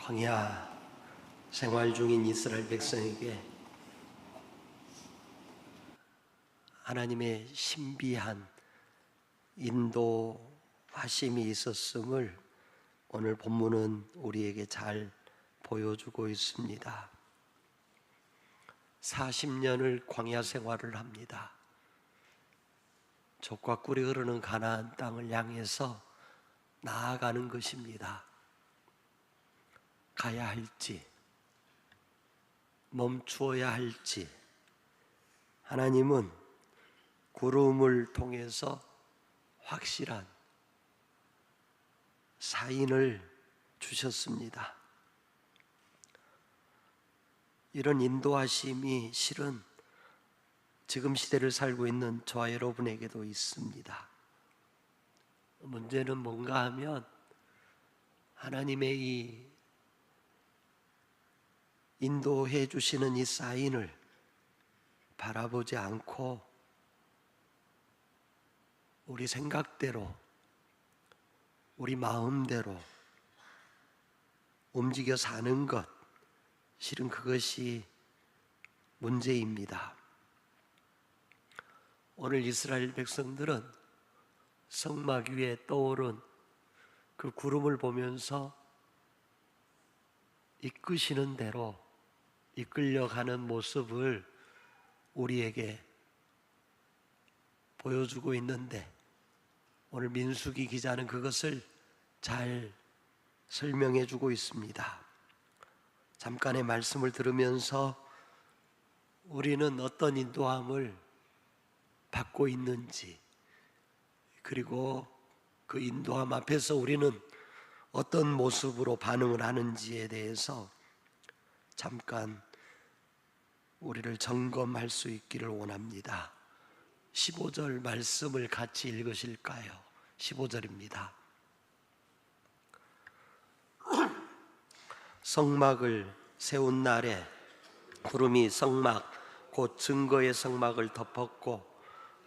광야 생활 중인 이스라엘 백성에게 하나님의 신비한 인도하심이 있었음을 오늘 본문은 우리에게 잘 보여주고 있습니다. 40년을 광야 생활을 합니다. 젖과 꿀이 흐르는 가나안 땅을 향해서 나아가는 것입니다. 가야 할지 멈추어야 할지 하나님은 구름을 통해서 확실한 사인을 주셨습니다. 이런 인도하심이 실은 지금 시대를 살고 있는 저와 여러분에게도 있습니다. 문제는 뭔가 하면 하나님의 이 인도해 주시는 이 사인을 바라보지 않고 우리 생각대로 우리 마음대로 움직여 사는 것, 실은 그것이 문제입니다. 오늘 이스라엘 백성들은 성막 위에 떠오른 그 구름을 보면서 이끄시는 대로 이끌려가는 모습을 우리에게 보여주고 있는데, 오늘 민수기 기자는 그것을 잘 설명해 주고 있습니다. 잠깐의 말씀을 들으면서 우리는 어떤 인도함을 받고 있는지, 그리고 그 인도함 앞에서 우리는 어떤 모습으로 반응을 하는지에 대해서 잠깐 우리를 점검할 수 있기를 원합니다. 15절 말씀을 같이 읽으실까요? 15절입니다. 성막을 세운 날에 구름이 성막 곧 증거의 성막을 덮었고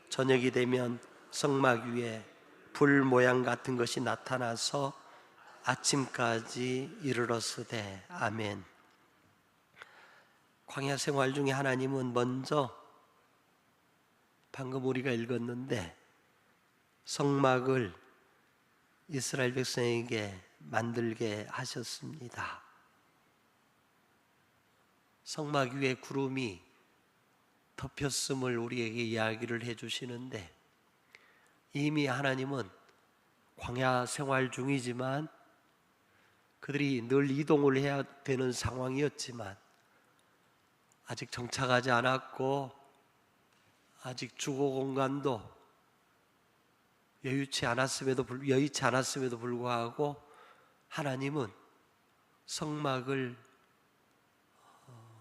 저녁이 되면 성막 위에 불 모양 같은 것이 나타나서 아침까지 이르렀으되. 아멘. 광야 생활 중에 하나님은 먼저 방금 우리가 읽었는데 성막을 이스라엘 백성에게 만들게 하셨습니다. 성막 위에 구름이 덮였음을 우리에게 이야기를 해주시는데, 이미 하나님은 광야 생활 중이지만 그들이 늘 이동을 해야 되는 상황이었지만 아직 정착하지 않았고 아직 주거 공간도 여의치 않았음에도 불구하고 하나님은 성막을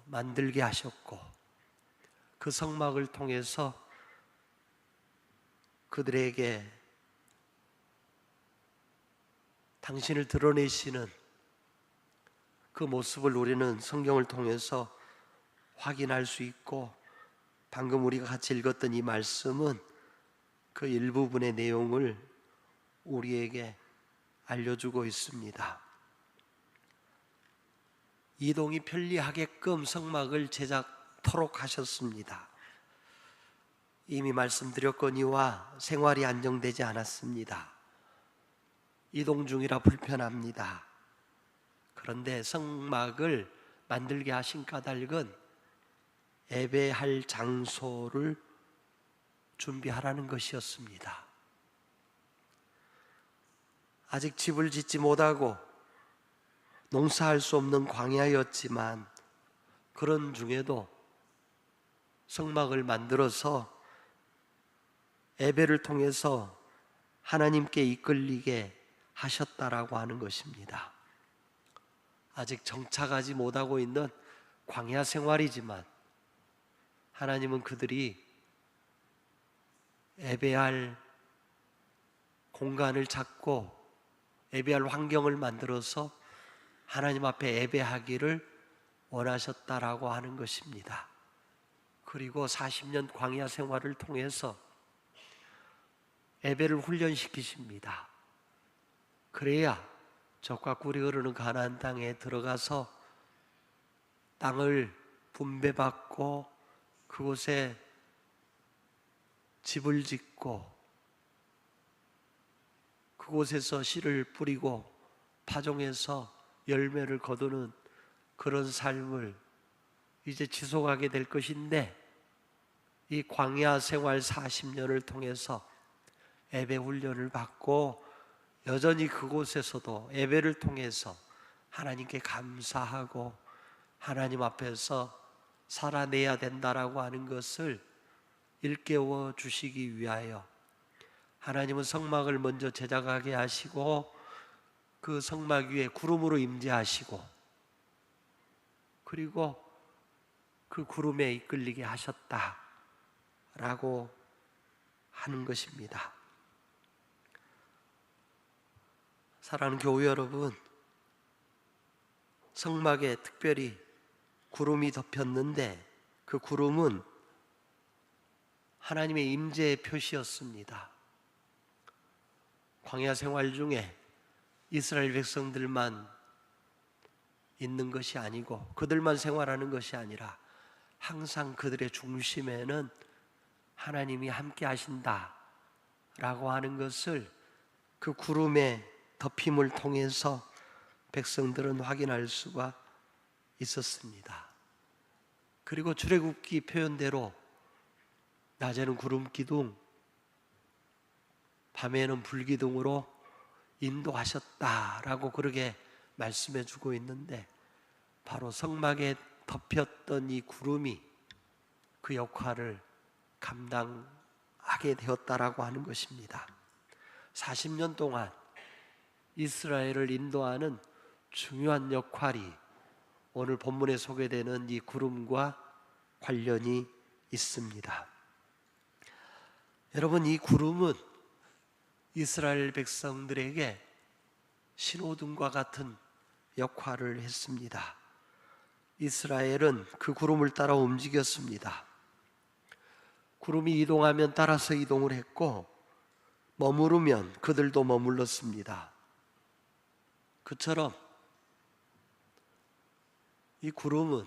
만들게 하셨고 그 성막을 통해서 그들에게 당신을 드러내시는 그 모습을 우리는 성경을 통해서 확인할 수 있고, 방금 우리가 같이 읽었던 이 말씀은 그 일부분의 내용을 우리에게 알려주고 있습니다. 이동이 편리하게끔 성막을 제작토록 하셨습니다. 이미 말씀드렸거니와 생활이 안정되지 않았습니다. 이동 중이라 불편합니다. 그런데 성막을 만들게 하신 까닭은 예배할 장소를 준비하라는 것이었습니다. 아직 집을 짓지 못하고 농사할 수 없는 광야였지만 그런 중에도 성막을 만들어서 예배를 통해서 하나님께 이끌리게 하셨다라고 하는 것입니다. 아직 정착하지 못하고 있는 광야 생활이지만 하나님은 그들이 예배할 공간을 찾고 예배할 환경을 만들어서 하나님 앞에 예배하기를 원하셨다라고 하는 것입니다. 그리고 40년 광야 생활을 통해서 예배를 훈련시키십니다. 그래야 젖과 꿀이 흐르는 가나안 땅에 들어가서 땅을 분배받고 그곳에 집을 짓고 그곳에서 씨를 뿌리고 파종해서 열매를 거두는 그런 삶을 이제 지속하게 될 것인데, 이 광야 생활 40년을 통해서 예배 훈련을 받고 여전히 그곳에서도 예배를 통해서 하나님께 감사하고 하나님 앞에서 살아내야 된다라고 하는 것을 일깨워 주시기 위하여 하나님은 성막을 먼저 제작하게 하시고 그 성막 위에 구름으로 임재하시고 그리고 그 구름에 이끌리게 하셨다라고 하는 것입니다. 사랑하는 교회 여러분, 성막에 특별히 구름이 덮였는데 그 구름은 하나님의 임재의 표시였습니다. 광야 생활 중에 이스라엘 백성들만 있는 것이 아니고 그들만 생활하는 것이 아니라 항상 그들의 중심에는 하나님이 함께 하신다라고 하는 것을 그 구름의 덮임을 통해서 백성들은 확인할 수가 있었습니다. 그리고 출애굽기 표현대로 낮에는 구름 기둥, 밤에는 불 기둥으로 인도하셨다라고 그렇게 말씀해 주고 있는데, 바로 성막에 덮였던 이 구름이 그 역할을 감당하게 되었다라고 하는 것입니다. 40년 동안 이스라엘을 인도하는 중요한 역할이 오늘 본문에 소개되는 이 구름과 관련이 있습니다. 여러분, 이 구름은 이스라엘 백성들에게 신호등과 같은 역할을 했습니다. 이스라엘은 그 구름을 따라 움직였습니다. 구름이 이동하면 따라서 이동을 했고 머무르면 그들도 머물렀습니다. 그처럼 이 구름은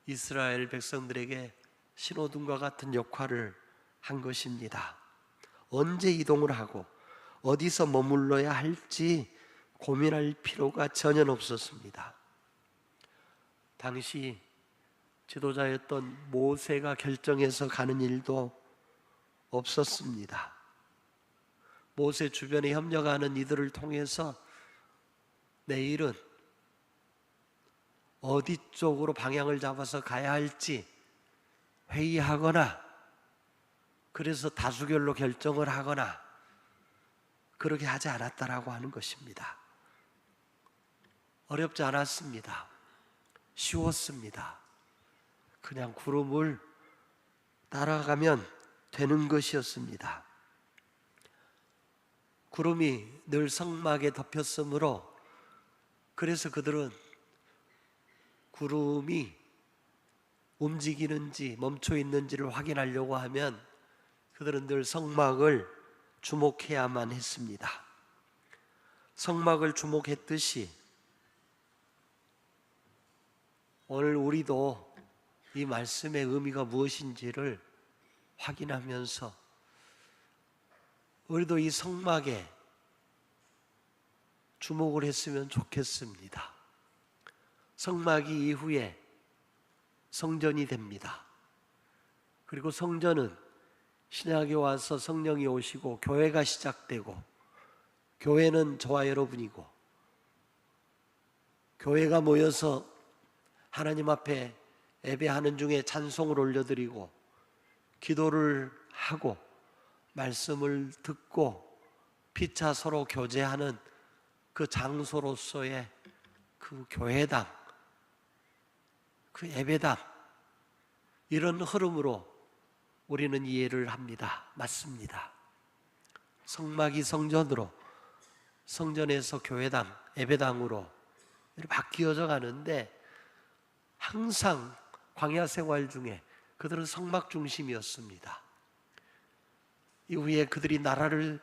이스라엘 백성들에게 신호등과 같은 역할을 한 것입니다. 언제 이동을 하고 어디서 머물러야 할지 고민할 필요가 전혀 없었습니다. 당시 지도자였던 모세가 결정해서 가는 일도 없었습니다. 모세 주변에 협력하는 이들을 통해서 내일은 어디 쪽으로 방향을 잡아서 가야 할지 회의하거나 그래서 다수결로 결정을 하거나 그렇게 하지 않았다라고 하는 것입니다. 어렵지 않았습니다. 쉬웠습니다. 그냥 구름을 따라가면 되는 것이었습니다. 구름이 늘 성막에 덮였으므로 그래서 그들은 구름이 움직이는지 멈춰 있는지를 확인하려고 하면 그들은 늘 성막을 주목해야만 했습니다. 성막을 주목했듯이 오늘 우리도 이 말씀의 의미가 무엇인지를 확인하면서 우리도 이 성막에 주목을 했으면 좋겠습니다. 성막이 이후에 성전이 됩니다. 그리고 성전은 신약에 와서 성령이 오시고 교회가 시작되고, 교회는 저와 여러분이고, 교회가 모여서 하나님 앞에 예배하는 중에 찬송을 올려드리고 기도를 하고 말씀을 듣고 피차 서로 교제하는 그 장소로서의 그 교회당, 그 예배당, 이런 흐름으로 우리는 이해를 합니다. 맞습니다. 성막이 성전으로, 성전에서 교회당, 예배당으로 바뀌어져 가는데 항상 광야 생활 중에 그들은 성막 중심이었습니다. 이후에 그들이 나라를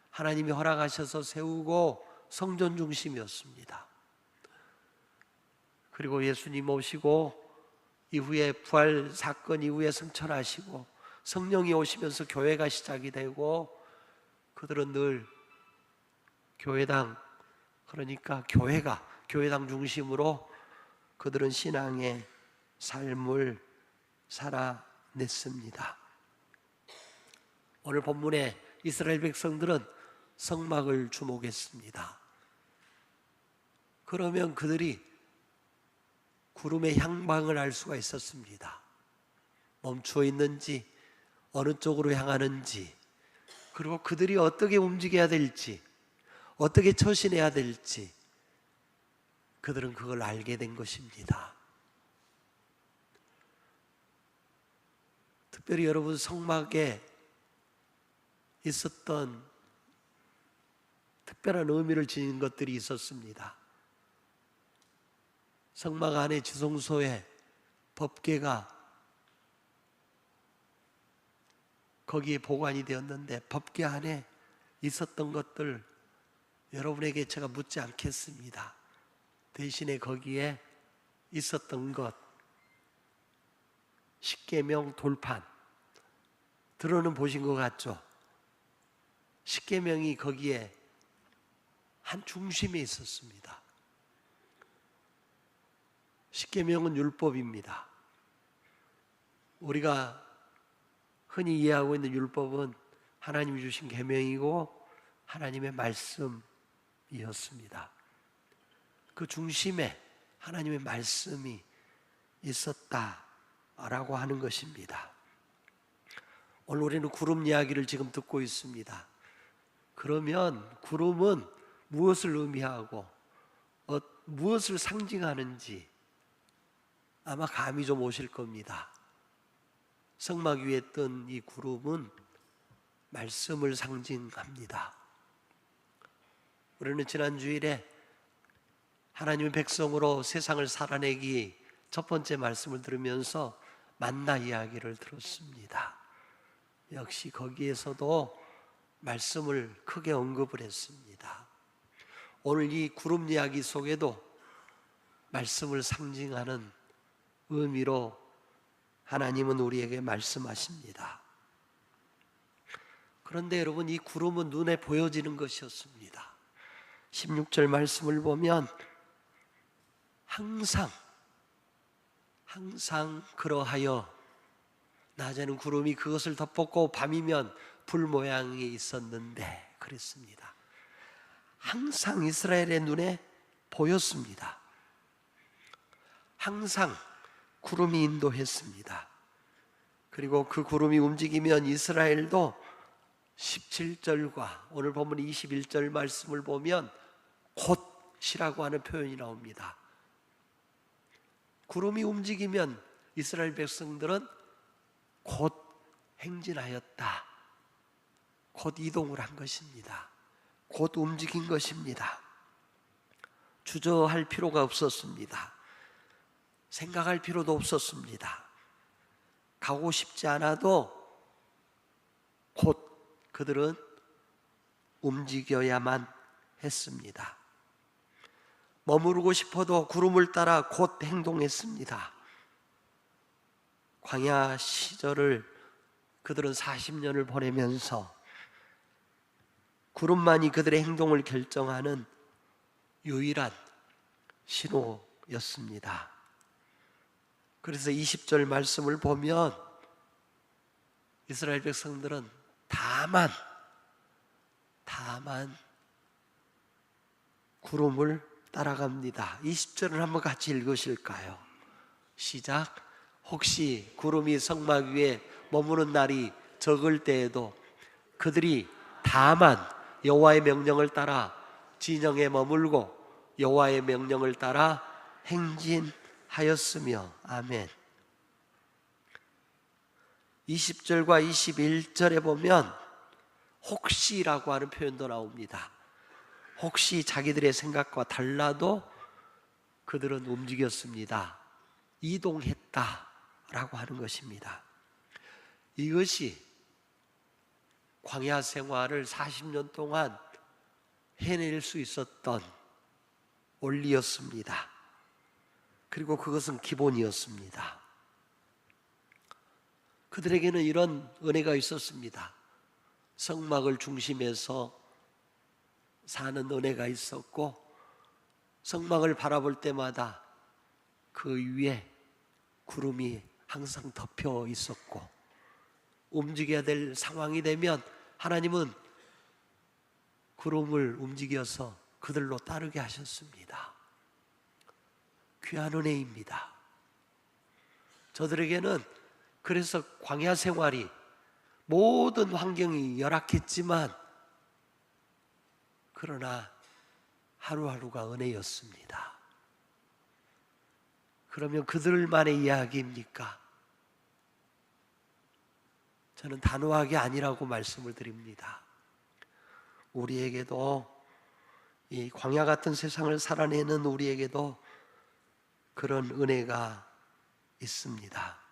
하나님이 허락하셔서 세우고 성전 중심이었습니다. 그리고 예수님 오시고 이후에 부활 사건 이후에 승천하시고 성령이 오시면서 교회가 시작이 되고 그들은 늘 교회당, 그러니까 교회당 중심으로 그들은 신앙의 삶을 살아냈습니다. 오늘 본문에 이스라엘 백성들은 성막을 주목했습니다. 그러면 그들이 구름의 향방을 알 수가 있었습니다. 멈추어 있는지, 어느 쪽으로 향하는지, 그리고 그들이 어떻게 움직여야 될지, 어떻게 처신해야 될지 그들은 그걸 알게 된 것입니다. 특별히 여러분, 성막에 있었던 특별한 의미를 지닌 것들이 있었습니다. 성막 안에 지성소에 법궤가 거기에 보관이 되었는데 법궤 안에 있었던 것들 여러분에게 제가 묻지 않겠습니다. 대신에 거기에 있었던 것, 십계명 돌판, 들어는 보신 것 같죠? 십계명이 거기에 한 중심에 있었습니다. 십계명은 율법입니다. 우리가 흔히 이해하고 있는 율법은 하나님이 주신 계명이고 하나님의 말씀이었습니다. 그 중심에 하나님의 말씀이 있었다라고 하는 것입니다. 오늘 우리는 구름 이야기를 지금 듣고 있습니다. 그러면 구름은 무엇을 의미하고 무엇을 상징하는지 아마 감이 좀 오실 겁니다. 성막 위에 뜬 이 구름은 말씀을 상징합니다. 우리는 지난 주일에 하나님의 백성으로 세상을 살아내기 첫 번째 말씀을 들으면서 만나 이야기를 들었습니다. 역시 거기에서도 말씀을 크게 언급을 했습니다. 오늘 이 구름 이야기 속에도 말씀을 상징하는 의미로 하나님은 우리에게 말씀하십니다. 그런데 여러분, 이 구름은 눈에 보여지는 것이었습니다. 16절 말씀을 보면 항상 그러하여 낮에는 구름이 그것을 덮었고 밤이면 불 모양이 있었는데 그랬습니다. 항상 이스라엘의 눈에 보였습니다. 항상 구름이 인도했습니다. 그리고 그 구름이 움직이면 이스라엘도 17절과 오늘 본문 21절 말씀을 보면 곧이라고 하는 표현이 나옵니다. 구름이 움직이면 이스라엘 백성들은 곧 행진하였다. 곧 이동을 한 것입니다. 곧 움직인 것입니다. 주저할 필요가 없었습니다. 생각할 필요도 없었습니다. 가고 싶지 않아도 곧 그들은 움직여야만 했습니다. 머무르고 싶어도 구름을 따라 곧 행동했습니다. 광야 시절을 그들은 40년을 보내면서 구름만이 그들의 행동을 결정하는 유일한 신호였습니다. 그래서 20절 말씀을 보면 이스라엘 백성들은 다만 구름을 따라갑니다. 20절을 한번 같이 읽으실까요? 시작. 혹시 구름이 성막 위에 머무는 날이 적을 때에도 그들이 다만 여호와의 명령을 따라 진영에 머물고 여호와의 명령을 따라 행진하였으며. 아멘. 20절과 21절에 보면 혹시라고 하는 표현도 나옵니다. 혹시 자기들의 생각과 달라도 그들은 움직였습니다. 이동했다라고 하는 것입니다. 이것이 광야 생활을 40년 동안 해낼 수 있었던 원리였습니다. 그리고 그것은 기본이었습니다. 그들에게는 이런 은혜가 있었습니다. 성막을 중심해서 사는 은혜가 있었고, 성막을 바라볼 때마다 그 위에 구름이 항상 덮여 있었고, 움직여야 될 상황이 되면 하나님은 구름을 움직여서 그들로 따르게 하셨습니다. 귀한 은혜입니다. 저들에게는 그래서 광야 생활이 모든 환경이 열악했지만 그러나 하루하루가 은혜였습니다. 그러면 그들만의 이야기입니까? 저는 단호하게 아니라고 말씀을 드립니다. 우리에게도 이 광야 같은 세상을 살아내는 우리에게도 그런 은혜가 있습니다.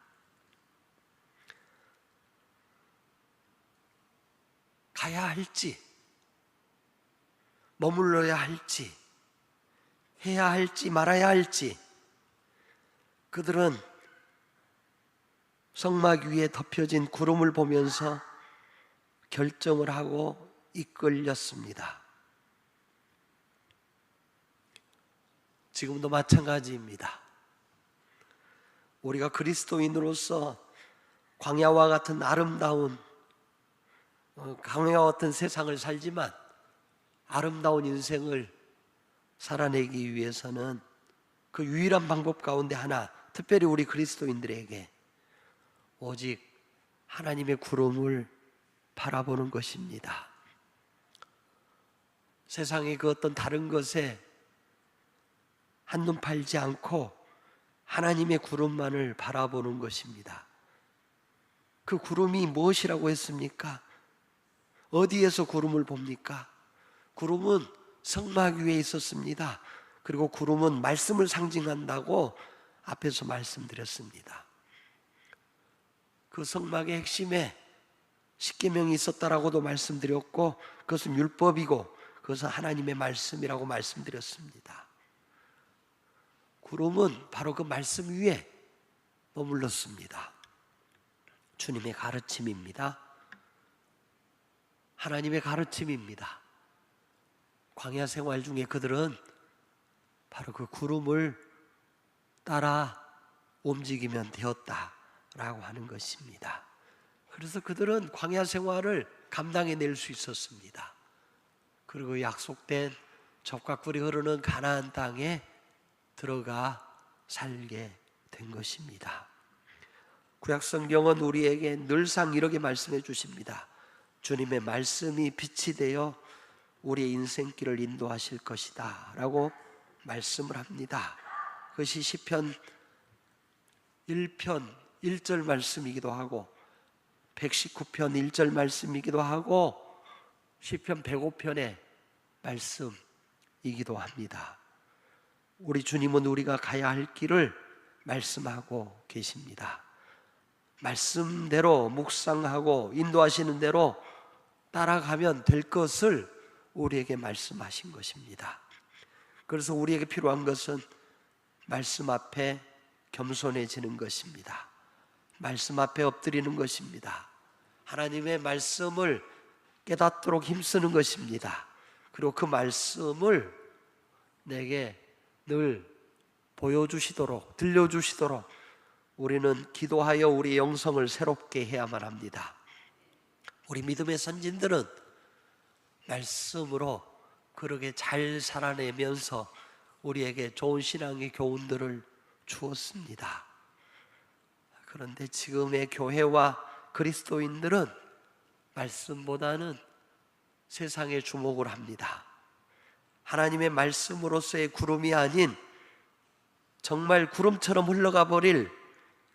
가야 할지, 머물러야 할지, 해야 할지 말아야 할지, 그들은 성막 위에 덮여진 구름을 보면서 결정을 하고 이끌렸습니다. 지금도 마찬가지입니다. 우리가 그리스도인으로서 광야와 같은 아름다운 광야와 같은 세상을 살지만 아름다운 인생을 살아내기 위해서는 그 유일한 방법 가운데 하나, 특별히 우리 그리스도인들에게 오직 하나님의 구름을 바라보는 것입니다. 세상의 그 어떤 다른 것에 한눈 팔지 않고 하나님의 구름만을 바라보는 것입니다. 그 구름이 무엇이라고 했습니까? 어디에서 구름을 봅니까? 구름은 성막 위에 있었습니다. 그리고 구름은 말씀을 상징한다고 앞에서 말씀드렸습니다. 그 성막의 핵심에 십계명이 있었다라고도 말씀드렸고, 그것은 율법이고 그것은 하나님의 말씀이라고 말씀드렸습니다. 구름은 바로 그 말씀 위에 머물렀습니다. 주님의 가르침입니다. 하나님의 가르침입니다. 광야 생활 중에 그들은 바로 그 구름을 따라 움직이면 되었다라고 하는 것입니다. 그래서 그들은 광야 생활을 감당해낼 수 있었습니다. 그리고 약속된 젖과 꿀이 흐르는 가나안 땅에 들어가 살게 된 것입니다. 구약 성경은 우리에게 늘상 이렇게 말씀해 주십니다. 주님의 말씀이 빛이 되어 우리의 인생길을 인도하실 것이다 라고 말씀을 합니다. 그것이 시편 1편 1절 말씀이기도 하고 119편 1절 말씀이기도 하고 시편 105편의 말씀이기도 합니다. 우리 주님은 우리가 가야 할 길을 말씀하고 계십니다. 말씀대로 묵상하고 인도하시는 대로 따라가면 될 것을 우리에게 말씀하신 것입니다. 그래서 우리에게 필요한 것은 말씀 앞에 겸손해지는 것입니다. 말씀 앞에 엎드리는 것입니다. 하나님의 말씀을 깨닫도록 힘쓰는 것입니다. 그리고 그 말씀을 내게 늘 보여주시도록, 들려주시도록 우리는 기도하여 우리 영성을 새롭게 해야만 합니다. 우리 믿음의 선진들은 말씀으로 그렇게 잘 살아내면서 우리에게 좋은 신앙의 교훈들을 주었습니다. 그런데 지금의 교회와 그리스도인들은 말씀보다는 세상에 주목을 합니다. 하나님의 말씀으로서의 구름이 아닌 정말 구름처럼 흘러가 버릴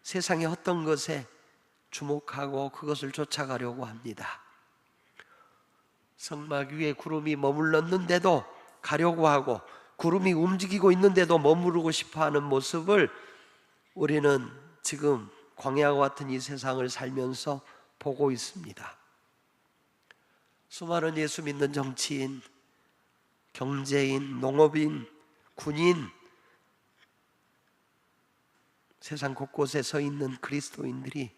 세상의 어떤 것에 주목하고 그것을 쫓아가려고 합니다. 성막 위에 구름이 머물렀는데도 가려고 하고 구름이 움직이고 있는데도 머무르고 싶어하는 모습을 우리는 지금 광야와 같은 이 세상을 살면서 보고 있습니다. 수많은 예수 믿는 정치인, 경제인, 농업인, 군인, 세상 곳곳에 서 있는 그리스도인들이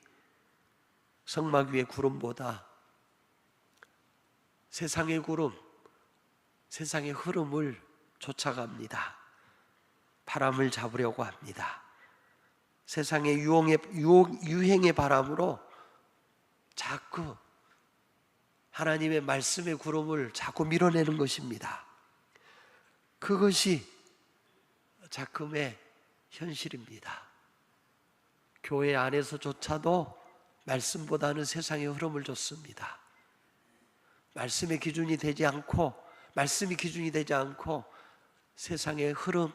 성막 위의 구름보다 세상의 구름, 세상의 흐름을 쫓아갑니다. 바람을 잡으려고 합니다. 세상의 유행의 바람으로 자꾸 하나님의 말씀의 구름을 자꾸 밀어내는 것입니다. 그것이 작금의 현실입니다. 교회 안에서조차도 말씀보다는 세상의 흐름을 좇습니다. 말씀이 기준이 되지 않고 세상의 흐름,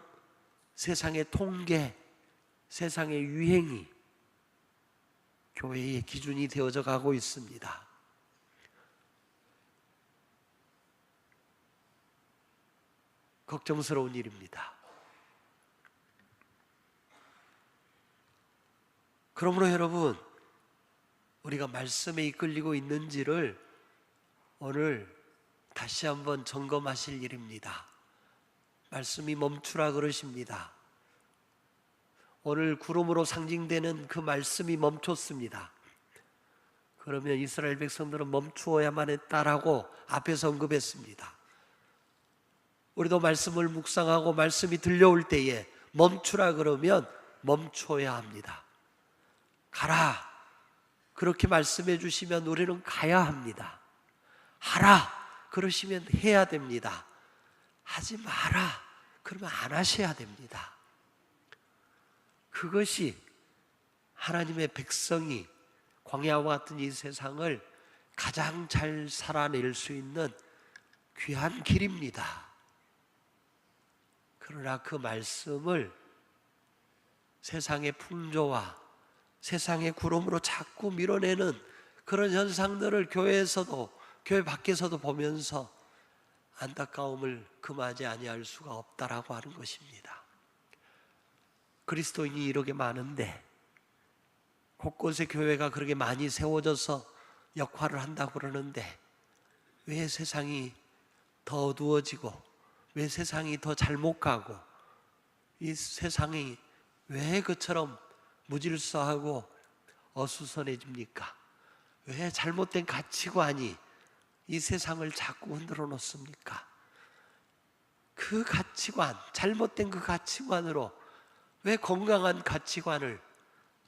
세상의 통계, 세상의 유행이 교회의 기준이 되어져 가고 있습니다. 걱정스러운 일입니다. 그러므로 여러분, 우리가 말씀에 이끌리고 있는지를 오늘 다시 한번 점검하실 일입니다. 말씀이 멈추라 그러십니다. 오늘 구름으로 상징되는 그 말씀이 멈췄습니다. 그러면 이스라엘 백성들은 멈추어야만 했다라고 앞에서 언급했습니다. 우리도 말씀을 묵상하고 말씀이 들려올 때에 멈추라 그러면 멈춰야 합니다. 가라, 그렇게 말씀해 주시면 우리는 가야 합니다. 하라, 그러시면 해야 됩니다. 하지 마라, 그러면 안 하셔야 됩니다. 그것이 하나님의 백성이 광야와 같은 이 세상을 가장 잘 살아낼 수 있는 귀한 길입니다. 그러나 그 말씀을 세상의 풍조와 세상의 구름으로 자꾸 밀어내는 그런 현상들을 교회에서도, 교회 밖에서도 보면서 안타까움을 금하지 아니할 수가 없다라고 하는 것입니다. 그리스도인이 이렇게 많은데, 곳곳에 교회가 그렇게 많이 세워져서 역할을 한다고 그러는데, 왜 세상이 더 어두워지고, 왜 세상이 더 잘못 가고, 이 세상이 왜 그처럼 무질서하고 어수선해집니까? 왜 잘못된 가치관이 이 세상을 자꾸 흔들어 놓습니까? 그 가치관, 잘못된 그 가치관으로 왜 건강한 가치관을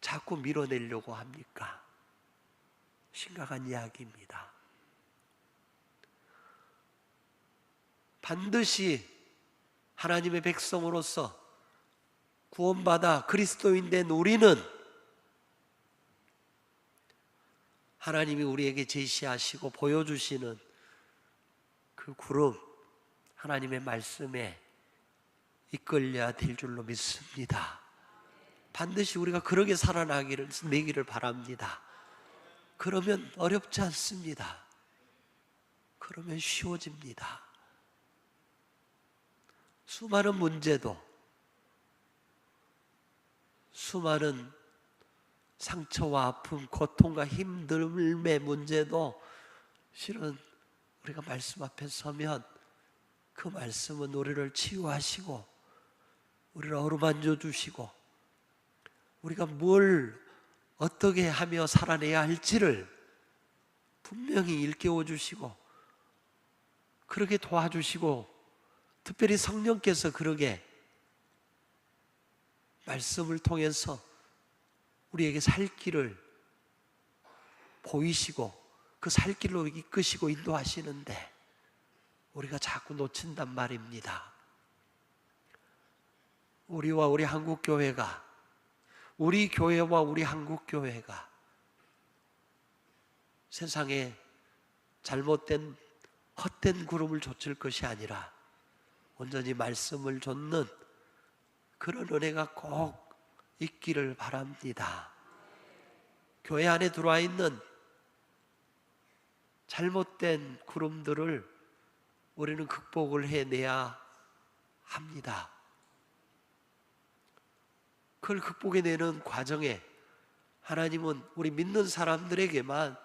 자꾸 밀어내려고 합니까? 심각한 이야기입니다. 반드시 하나님의 백성으로서 구원받아 그리스도인 된 우리는 하나님이 우리에게 제시하시고 보여주시는 그 구름, 하나님의 말씀에 이끌려야 될 줄로 믿습니다. 반드시 우리가 그러게 살아내기를 바랍니다. 그러면 어렵지 않습니다. 그러면 쉬워집니다. 수많은 문제도, 수많은 상처와 아픔, 고통과 힘듦의 문제도 실은 우리가 말씀 앞에 서면 그 말씀은 우리를 치유하시고 우리를 어루만져 주시고 우리가 뭘 어떻게 하며 살아내야 할지를 분명히 일깨워 주시고 그렇게 도와주시고, 특별히 성령께서 그러게 말씀을 통해서 우리에게 살 길을 보이시고 그 살 길로 이끄시고 인도하시는데 우리가 자꾸 놓친단 말입니다. 우리와 우리 한국교회가, 우리 교회와 우리 한국교회가 세상에 잘못된 헛된 구름을 좇을 것이 아니라 온전히 말씀을 좇는 그런 은혜가 꼭 있기를 바랍니다. 교회 안에 들어와 있는 잘못된 구름들을 우리는 극복을 해내야 합니다. 그걸 극복해내는 과정에 하나님은 우리 믿는 사람들에게만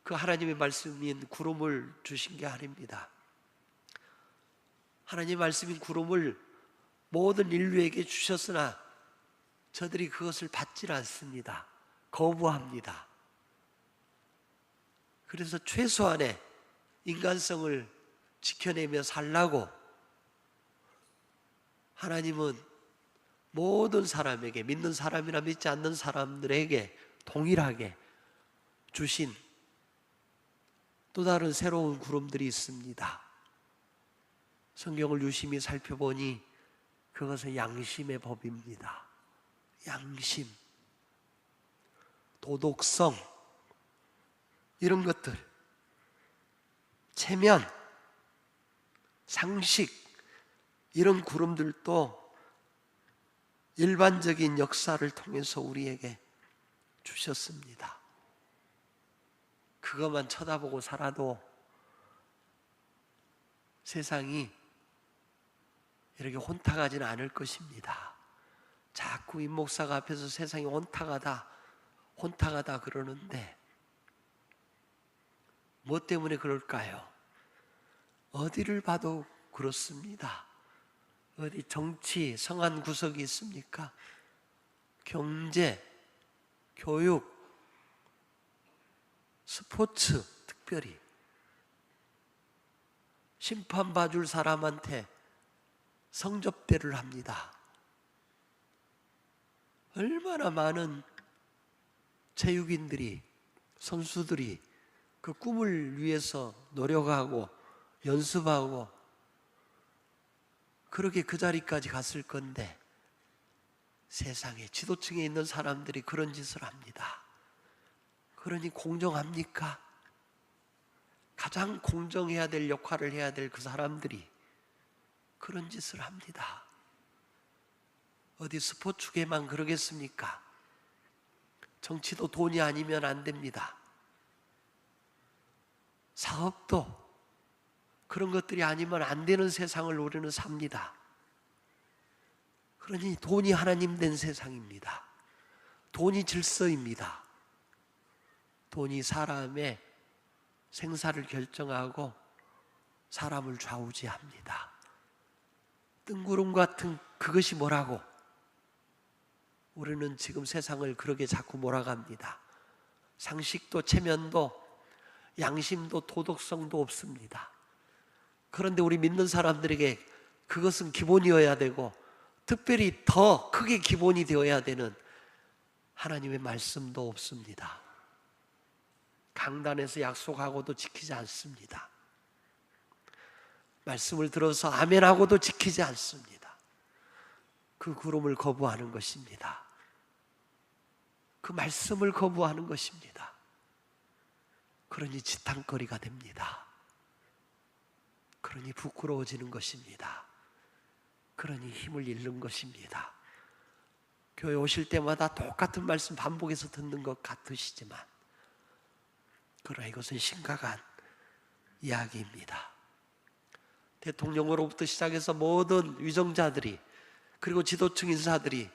그 하나님의 말씀인 구름을 주신 게 아닙니다. 하나님 말씀인 구름을 모든 인류에게 주셨으나 저들이 그것을 받질 않습니다. 거부합니다. 그래서 최소한의 인간성을 지켜내며 살라고 하나님은 모든 사람에게, 믿는 사람이나 믿지 않는 사람들에게 동일하게 주신 또 다른 새로운 구름들이 있습니다. 성경을 유심히 살펴보니 그것은 양심의 법입니다. 양심, 도덕성, 이런 것들, 체면, 상식, 이런 구름들도 일반적인 역사를 통해서 우리에게 주셨습니다. 그것만 쳐다보고 살아도 세상이 이렇게 혼탁하지는 않을 것입니다. 자꾸 임 목사가 앞에서 세상이 혼탁하다 그러는데 뭐 때문에 그럴까요? 어디를 봐도 그렇습니다. 어디 정치, 성한 구석이 있습니까? 경제, 교육, 스포츠, 특별히 심판받을 사람한테 성접대를 합니다. 얼마나 많은 체육인들이, 선수들이 그 꿈을 위해서 노력하고 연습하고 그렇게 그 자리까지 갔을 건데 세상에 지도층에 있는 사람들이 그런 짓을 합니다. 그러니 공정합니까? 가장 공정해야 될 역할을 해야 될 그 사람들이 그런 짓을 합니다. 어디 스포츠계만 그러겠습니까? 정치도 돈이 아니면 안 됩니다. 사업도 그런 것들이 아니면 안 되는 세상을 우리는 삽니다. 그러니 돈이 하나님 된 세상입니다. 돈이 질서입니다. 돈이 사람의 생사를 결정하고 사람을 좌우지합니다. 뜬구름 같은 그것이 뭐라고? 우리는 지금 세상을 그렇게 자꾸 몰아갑니다. 상식도 체면도 양심도 도덕성도 없습니다. 그런데 우리 믿는 사람들에게 그것은 기본이어야 되고 특별히 더 크게 기본이 되어야 되는 하나님의 말씀도 없습니다. 강단에서 약속하고도 지키지 않습니다. 말씀을 들어서 아멘하고도 지키지 않습니다. 그 구름을 거부하는 것입니다. 그 말씀을 거부하는 것입니다. 그러니 지탄거리가 됩니다. 그러니 부끄러워지는 것입니다. 그러니 힘을 잃는 것입니다. 교회 오실 때마다 똑같은 말씀 반복해서 듣는 것 같으시지만 그러나 이것은 심각한 이야기입니다. 대통령으로부터 시작해서 모든 위정자들이 그리고 지도층 인사들이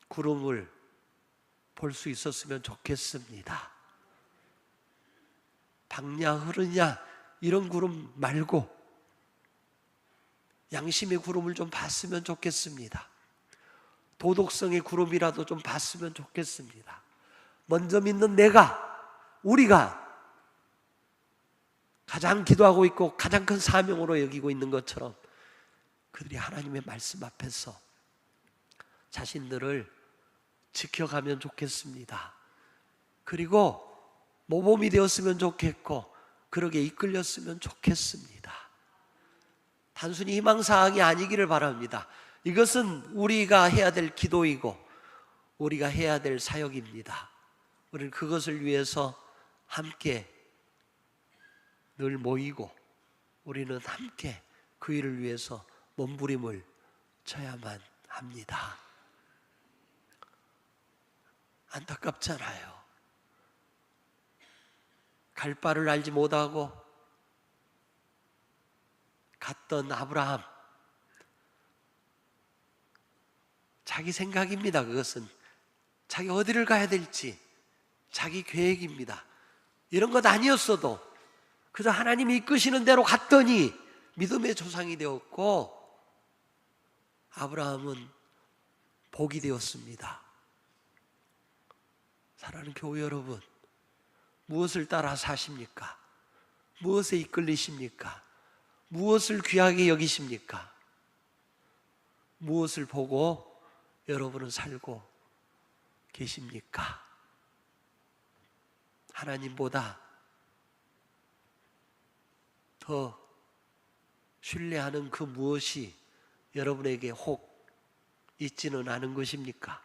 구름을 볼 수 있었으면 좋겠습니다. 박냐 흐르냐 이런 구름 말고 양심의 구름을 좀 봤으면 좋겠습니다. 도덕성의 구름이라도 좀 봤으면 좋겠습니다. 먼저 믿는 우리가 가장 기도하고 있고 가장 큰 사명으로 여기고 있는 것처럼 그들이 하나님의 말씀 앞에서 자신들을 지켜가면 좋겠습니다. 그리고 모범이 되었으면 좋겠고 그러게 이끌렸으면 좋겠습니다. 단순히 희망사항이 아니기를 바랍니다. 이것은 우리가 해야 될 기도이고 우리가 해야 될 사역입니다. 우리는 그것을 위해서 함께 늘 모이고 우리는 함께 그 일을 위해서 몸부림을 쳐야만 합니다. 안타깝잖아요. 갈 바를 알지 못하고 갔던 아브라함, 자기 생각입니다. 그것은 자기 어디를 가야 될지 자기 계획입니다. 이런 것 아니었어도 그저 하나님이 이끄시는 대로 갔더니 믿음의 조상이 되었고 아브라함은 복이 되었습니다. 사랑하는 교회 여러분, 무엇을 따라 사십니까? 무엇에 이끌리십니까? 무엇을 귀하게 여기십니까? 무엇을 보고 여러분은 살고 계십니까? 하나님보다 더 신뢰하는 그 무엇이 여러분에게 혹 있지는 않은 것입니까?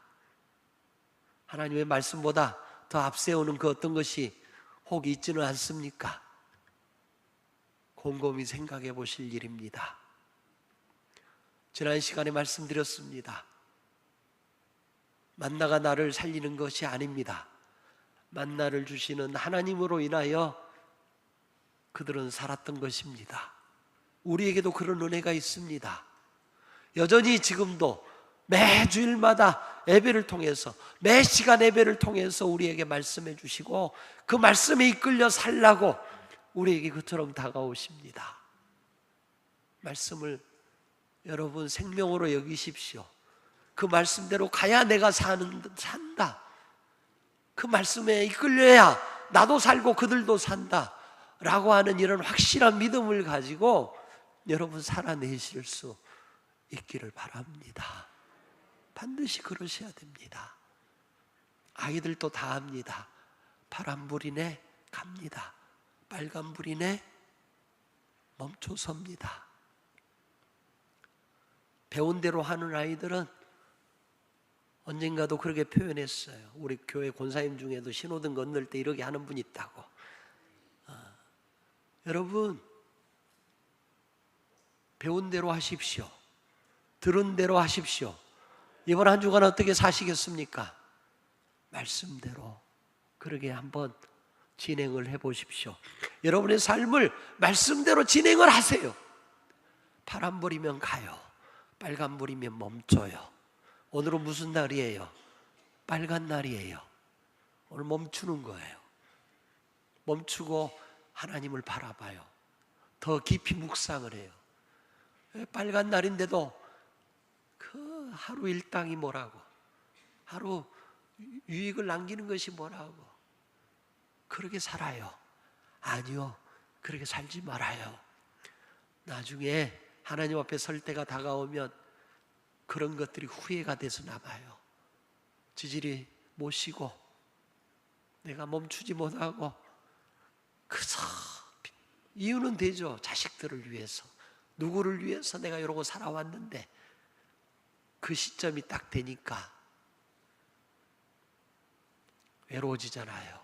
하나님의 말씀보다 더 앞세우는 그 어떤 것이 혹 있지는 않습니까? 곰곰이 생각해 보실 일입니다. 지난 시간에 말씀드렸습니다. 만나가 나를 살리는 것이 아닙니다. 만나를 주시는 하나님으로 인하여 그들은 살았던 것입니다. 우리에게도 그런 은혜가 있습니다. 여전히 지금도 매 주일마다 예배를 통해서, 매 시간 예배를 통해서 우리에게 말씀해 주시고 그 말씀에 이끌려 살라고 우리에게 그처럼 다가오십니다. 말씀을 여러분 생명으로 여기십시오. 그 말씀대로 가야 내가 산다. 그 말씀에 이끌려야 나도 살고 그들도 산다 라고 하는 이런 확실한 믿음을 가지고 여러분 살아내실 수 있기를 바랍니다. 반드시 그러셔야 됩니다. 아이들도 다 합니다. 파란불이네 갑니다. 빨간불이네 멈춰섭니다. 배운 대로 하는 아이들은 언젠가도 그렇게 표현했어요. 우리 교회 권사님 중에도 신호등 건널 때 이렇게 하는 분이 있다고. 여러분, 배운 대로 하십시오. 들은 대로 하십시오. 이번 한 주간 어떻게 사시겠습니까? 말씀대로 그러게 한번 진행을 해보십시오. 여러분의 삶을 말씀대로 진행을 하세요. 파란불이면 가요. 빨간불이면 멈춰요. 오늘은 무슨 날이에요? 빨간 날이에요. 오늘 멈추는 거예요. 멈추고 하나님을 바라봐요. 더 깊이 묵상을 해요. 빨간 날인데도 그 하루 일당이 뭐라고, 하루 유익을 남기는 것이 뭐라고 그렇게 살아요. 아니요, 그렇게 살지 말아요. 나중에 하나님 앞에 설 때가 다가오면 그런 것들이 후회가 돼서 남아요. 지질이 모시고 내가 멈추지 못하고 그저 이유는 되죠. 자식들을 위해서, 누구를 위해서 내가 이러고 살아왔는데 그 시점이 딱 되니까 외로워지잖아요.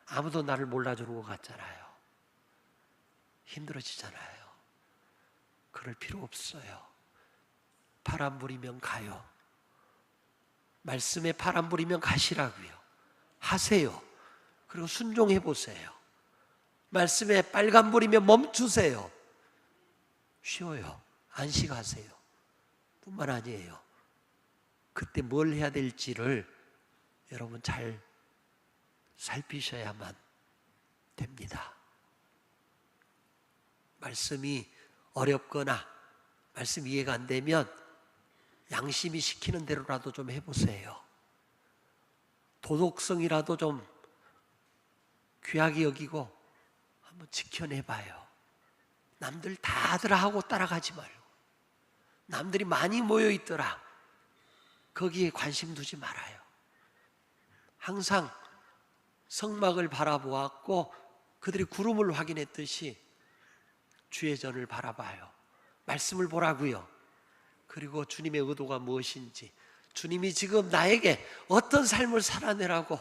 아무도 나를 몰라주는 것 같잖아요. 힘들어지잖아요. 그럴 필요 없어요. 파란불이면 가요. 말씀에 파란불이면 가시라고요. 하세요. 그리고 순종해 보세요. 말씀에 빨간불이면 멈추세요. 쉬어요. 안식하세요. 뿐만 아니에요. 그때 뭘 해야 될지를 여러분 잘 살피셔야만 됩니다. 말씀이 어렵거나 말씀 이해가 안 되면 양심이 시키는 대로라도 좀 해보세요. 도덕성이라도 좀 귀하게 여기고 한번 지켜내봐요. 남들 다들 하고 따라가지 말고, 남들이 많이 모여있더라 거기에 관심 두지 말아요. 항상 성막을 바라보았고 그들이 구름을 확인했듯이 주의 전을 바라봐요. 말씀을 보라고요. 그리고 주님의 의도가 무엇인지, 주님이 지금 나에게 어떤 삶을 살아내라고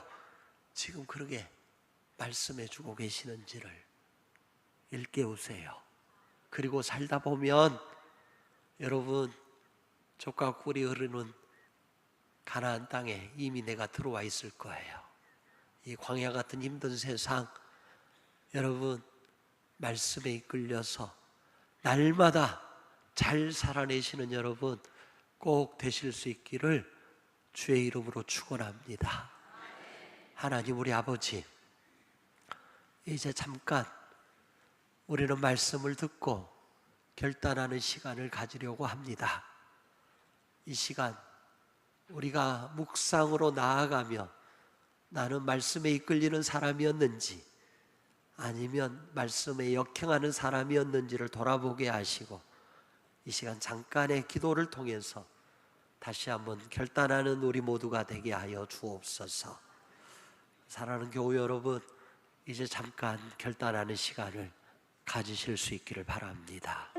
지금 그렇게 말씀해 주고 계시는지를 일깨우세요. 그리고 살다 보면 여러분 족과 꿀이 흐르는 가나안 땅에 이미 내가 들어와 있을 거예요. 이 광야 같은 힘든 세상, 여러분 말씀에 이끌려서 날마다 잘 살아내시는 여러분 꼭 되실 수 있기를 주의 이름으로 축원합니다. 하나님 우리 아버지, 이제 잠깐 우리는 말씀을 듣고 결단하는 시간을 가지려고 합니다. 이 시간 우리가 묵상으로 나아가며 나는 말씀에 이끌리는 사람이었는지 아니면 말씀에 역행하는 사람이었는지를 돌아보게 하시고 이 시간 잠깐의 기도를 통해서 다시 한번 결단하는 우리 모두가 되게 하여 주옵소서. 사랑하는 교우 여러분, 이제 잠깐 결단하는 시간을 가지실 수 있기를 바랍니다.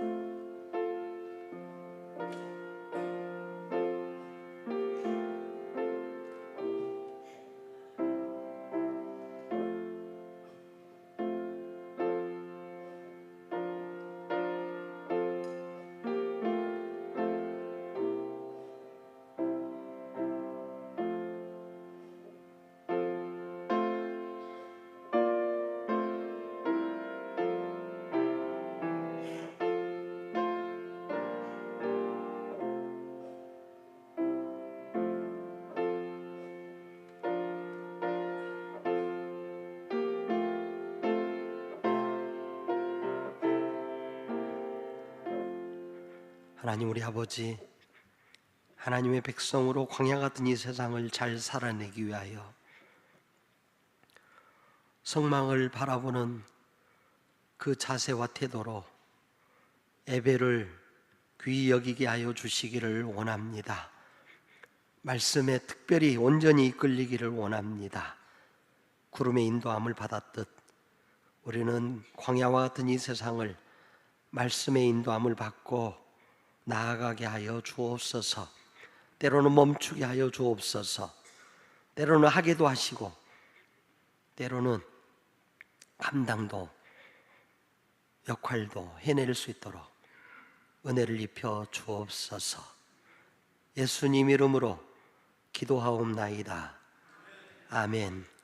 하나님 우리 아버지, 하나님의 백성으로 광야 같은 이 세상을 잘 살아내기 위하여 성망을 바라보는 그 자세와 태도로 예배를 귀히 여기게 하여 주시기를 원합니다. 말씀에 특별히 온전히 이끌리기를 원합니다. 구름의 인도함을 받았듯 우리는 광야와 같은 이 세상을 말씀의 인도함을 받고 나아가게 하여 주옵소서. 때로는 멈추게 하여 주옵소서. 때로는 하게도 하시고 때로는 감당도 역할도 해낼 수 있도록 은혜를 입혀 주옵소서. 예수님 이름으로 기도하옵나이다. 아멘.